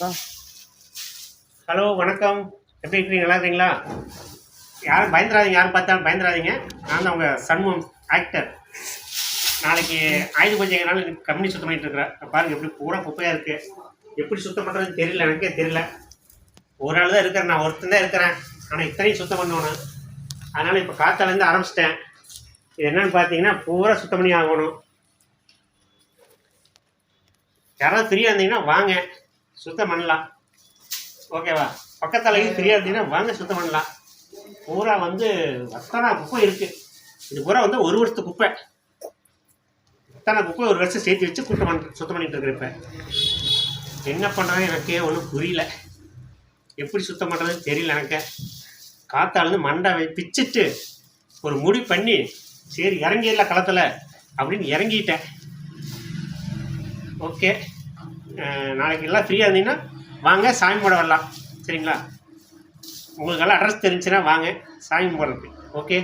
Hello வணக்கம். எப்படி இருக்கிறீங்க? நல்லா இருக்கிறீங்களா? யாரும் பயந்துடாதீங்க, யாரும் பார்த்தாலும் பயந்துடாதீங்க. நான் தான் உங்கள் சண்முகம் ஆக்டர். நாளைக்கு ஆயுத பூஜைனால கம்பெனி சுத்தம் பண்ணிட்டு இருக்கிறேன். பாருங்கள் எப்படி பூரா குப்பையாக இருக்குது. எப்படி சுத்தம் பண்ணுறதுன்னு தெரியல, எனக்கே தெரியல. ஒரு ஆள் தான் இருக்கிறேன், நான் ஒருத்தன் தான் இருக்கிறேன். ஆனால் இத்தனையும் சுத்தம் பண்ணணும். அதனால் இப்போ காத்தாலேருந்து ஆரம்பிச்சிட்டேன். இது என்னென்னு பார்த்தீங்கன்னா பூரா சுத்தம் பண்ணி ஆகணும். யாராவது ஃப்ரீயாக இருந்தீங்கன்னா வாங்க, சுத்தம் பண்ணலாம். ஓகேவா? பக்கத்தாலேயும் ஃப்ரீயாக இருந்தீங்கன்னா வாங்க, சுத்தம் பண்ணலாம். பூரா அத்தனை குப்பை இருக்குது. இது பூரா ஒரு வருஷத்து குப்பை. அத்தனை குப்பை ஒரு வருஷம் சேர்த்து வச்சு சுத்தம் பண்ணிட்டு இருக்கிறேன். இப்போ என்ன பண்ணுறேன்னு எனக்கே ஒன்றும் புரியல. எப்படி சுத்தம் பண்ணுறதுன்னு தெரியல எனக்கு. காத்தாலேருந்து மண்டை பிச்சுட்டு ஒரு முடி பண்ணி சரி இறங்கிடல களத்தில் அப்படின்னு இறங்கிட்டேன். ஓகே, நாளைக்கு எல்லாம் ஃப்ரீயாக இருந்தீங்கன்னா வாங்க, சாமி கும்பிட வரலாம். சரிங்களா? உங்களுக்கெல்லாம் அட்ரஸ் தெரிஞ்சுன்னா வாங்க சாமி கும்பிட்றதுக்கு. ஓகே.